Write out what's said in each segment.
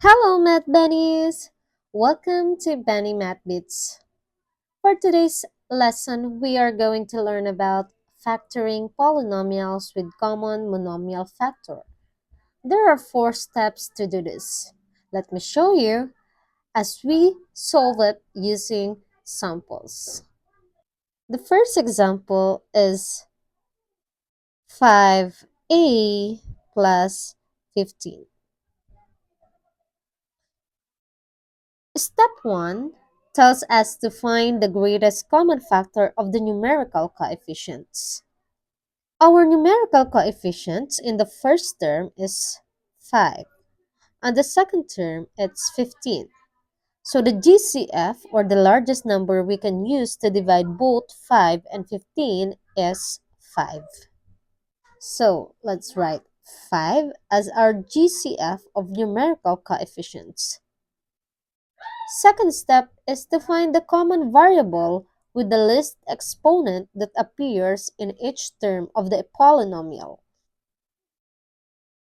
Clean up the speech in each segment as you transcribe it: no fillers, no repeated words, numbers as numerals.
Hello, Math Bunnies! Welcome to Bunny Math Bits. For today's lesson, we are going to learn about factoring polynomials with common monomial factor. There are 4 steps to do this. Let me show you as we solve it using samples. The first example is 5a plus 15. Step 1 tells us to find the greatest common factor of the numerical coefficients. Our numerical coefficients in the first term is 5, and the second term it's 15. So the GCF, or the largest number we can use to divide both 5 and 15, is 5. So let's write 5 as our GCF of numerical coefficients. Second step is to find the common variable with the least exponent that appears in each term of the polynomial.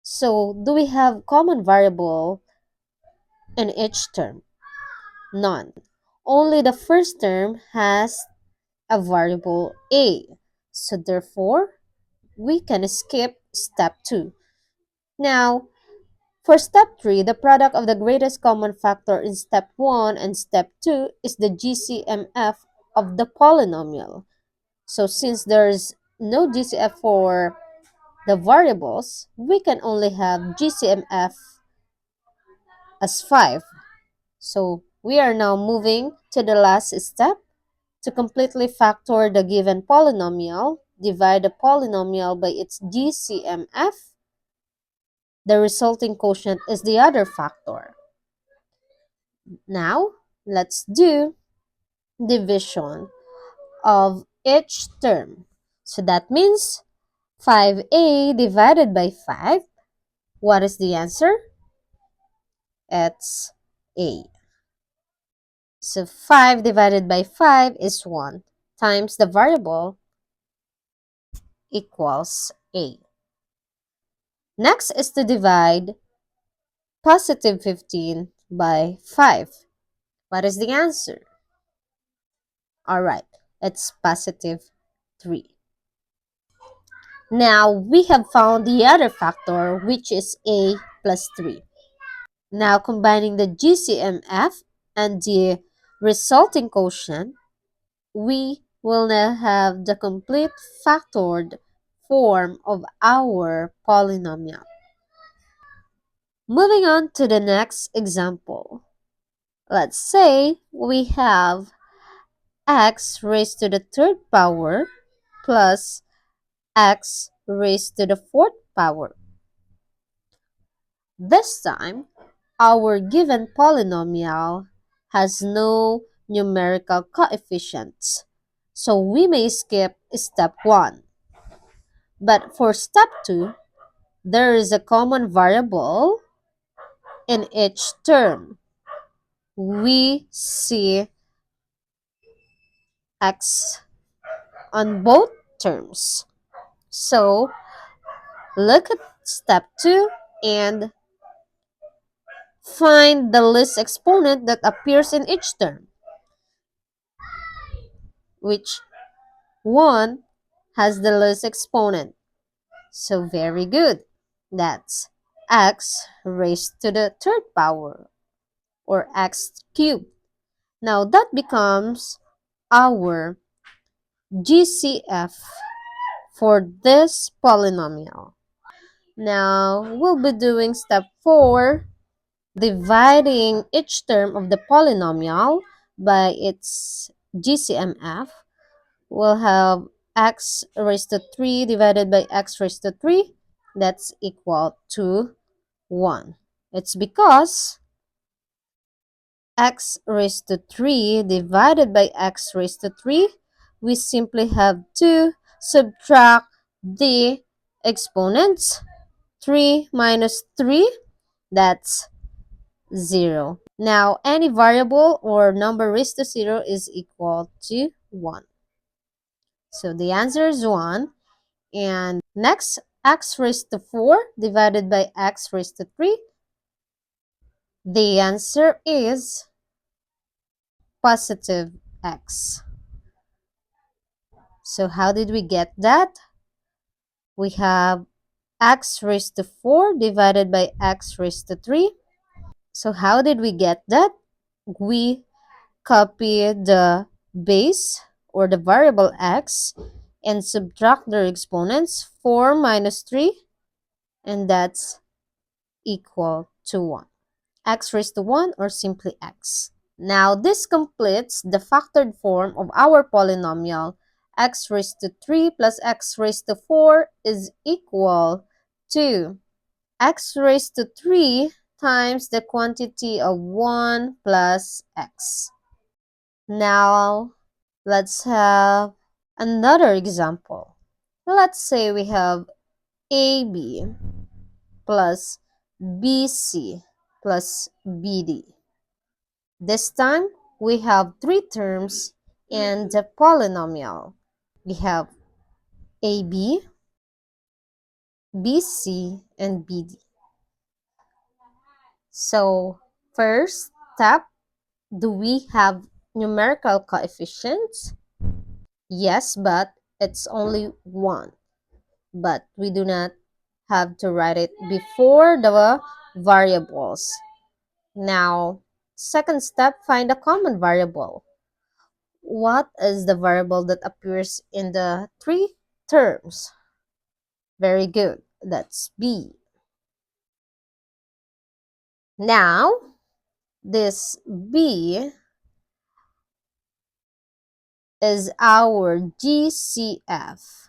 So, do we have common variable in each term? None. Only the first term has a variable a. So, therefore, we can skip step 2. Now, for step 3, the product of the greatest common factor in step 1 and step 2 is the GCMF of the polynomial. So since there's no GCF for the variables, we can only have GCMF as 5. So we are now moving to the last step. To completely factor the given polynomial, divide the polynomial by its GCMF. The resulting quotient is the other factor. Now, let's do division of each term. So that means 5a divided by 5. What is the answer? It's a. So 5 divided by 5 is 1 times the variable equals a. Next is to divide positive 15 by 5. What is the answer? Alright, it's positive 3. Now we have found the other factor, which is a plus 3. Now combining the GCMF and the resulting quotient, we will now have the complete factored form of our polynomial. Moving on to the next example. Let's say we have x raised to the third power plus x raised to the fourth power. This time, our given polynomial has no numerical coefficients, so we may skip step 1. But for step 2, there is a common variable in each term. We see x on both terms. So, look at step 2 and find the least exponent that appears in each term, which one has the least exponent. So very good. That's x raised to the third power, or x cubed. Now that becomes our GCF for this polynomial. Now we'll be doing step 4, dividing each term of the polynomial by its GCMF. We'll have x raised to 3 divided by x raised to 3. That's equal to 1. It's because x raised to 3 divided by x raised to 3, we simply have to subtract the exponents. 3 minus 3, that's 0. Now, any variable or number raised to 0 is equal to 1. So the answer is 1. And next, x raised to 4 divided by x raised to 3. The answer is positive x. So how did we get that? We have x raised to 4 divided by x raised to 3. So how did we get that? We copy the base or the variable x and subtract their exponents, 4 minus 3, and that's equal to 1. X raised to 1 or simply x. Now this completes the factored form of our polynomial. X raised to 3 plus x raised to 4 is equal to x raised to 3 times the quantity of 1 plus x. Now let's have another example. Let's say we have AB plus BC plus BD. This time, we have three terms in the polynomial. We have AB, BC, and BD. So, first step, do we have numerical coefficients? Yes, but it's only one. But we do not have to write it before the variables. Now, second step, find a common variable. What is the variable that appears in the three terms? Very good. That's B. Now, this B is our GCF.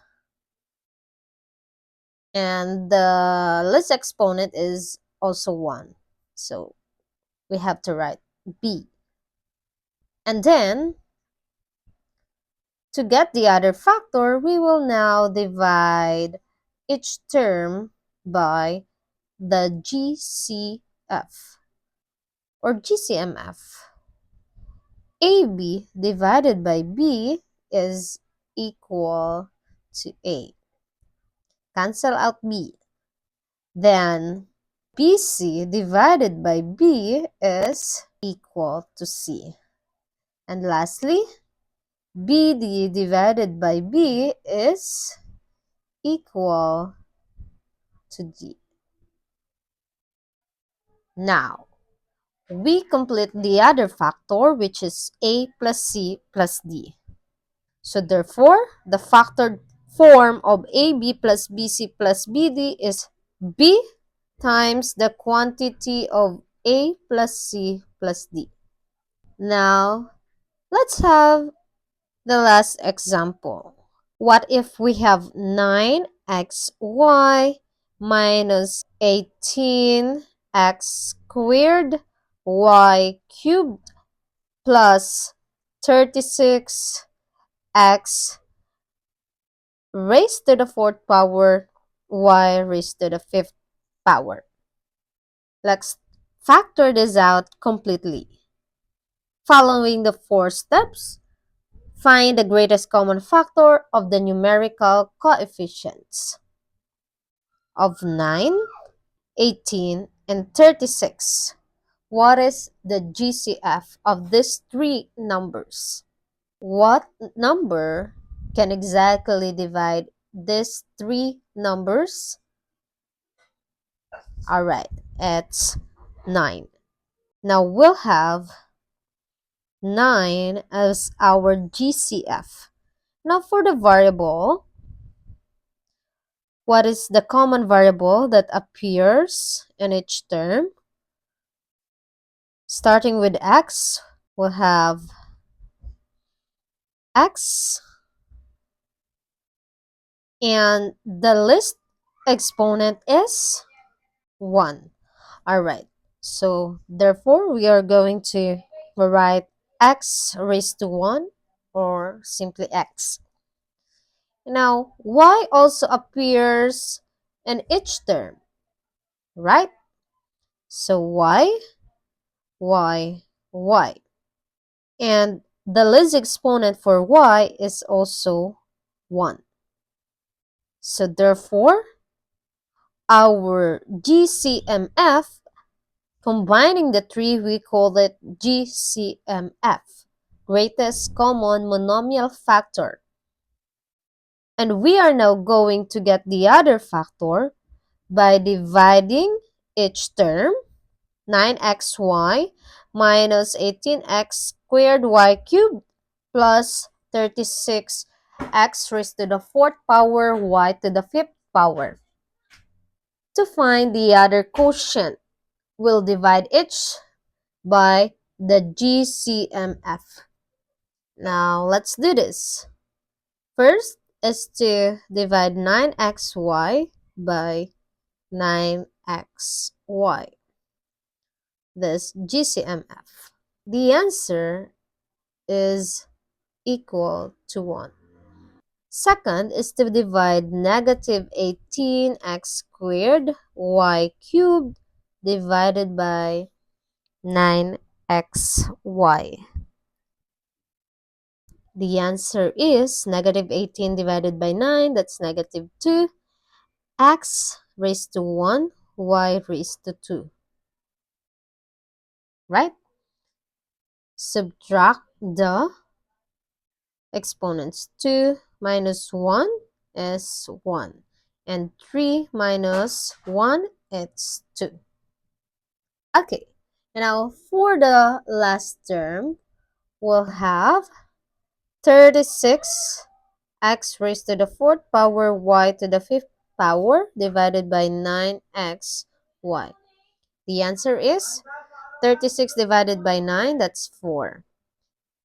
And the least exponent is also 1. So, we have to write B. And then, to get the other factor, we will now divide each term by the GCF or GCMF. AB divided by B is equal to A. Cancel out B. Then BC divided by B is equal to C. And lastly, BD divided by B is equal to D. Now, we complete the other factor, which is A plus C plus D. So therefore, the factored form of AB plus BC plus BD is B times the quantity of A plus C plus D. Now, let's have the last example. What if we have 9xy minus 18x squared y cubed plus 36x raised to the fourth power y raised to the fifth power. Let's factor this out completely. Following the four steps, find the greatest common factor of the numerical coefficients of 9, 18, and 36. What is the GCF of these three numbers? What number can exactly divide these three numbers? Alright, it's 9. Now we'll have 9 as our GCF. Now for the variable, what is the common variable that appears in each term? Starting with x, we'll have x, and the least exponent is 1. Alright, so therefore we are going to write x raised to 1 or simply x. Now, y also appears in each term, right? So y, y, y. And the least exponent for y is also 1. So therefore, our GCMF Combining the three, we call it GCMF, greatest common monomial factor. And we are now going to get the other factor by dividing each term, 9xy minus 18x squared y cubed plus 36x raised to the fourth power y to the fifth power. To find the other quotient, we'll divide each by the GCMF. Now, let's do this. First is to divide 9xy by 9xy. This GCMF. The answer is equal to 1. Second is to divide negative 18x squared y cubed divided by 9xy. The answer is negative 18 divided by 9, that's negative 2, x raised to 1, y raised to 2. Right? Subtract the exponents. 2 minus 1 is 1. And 3 minus 1 it's 2. Okay, now for the last term, we'll have 36 x raised to the fourth power y to the fifth power divided by 9x y. The answer is 36 divided by 9, that's 4.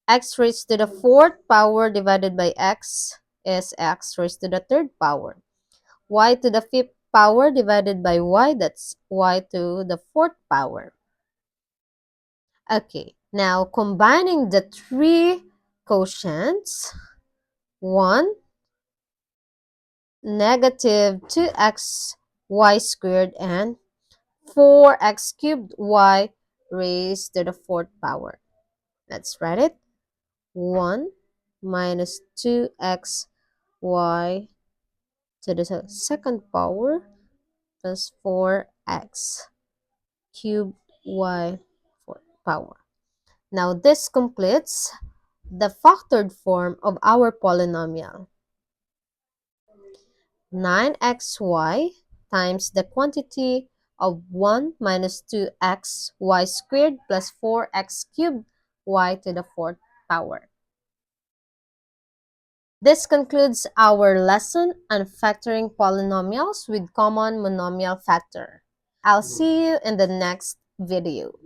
X raised to the fourth power divided by x is x raised to the third power. Y to the fifth power divided by y, that's y to the fourth power. Okay, now combining the three quotients, 1, negative 2x y squared, and 4x cubed y raised to the fourth power. Let's write it. 1 minus 2x y to the second power plus 4x cubed y fourth power. Now this completes the factored form of our polynomial. 9xy times the quantity of 1 minus 2x y squared plus 4x cubed y to the fourth power. This concludes our lesson on factoring polynomials with common monomial factor. I'll see you in the next video.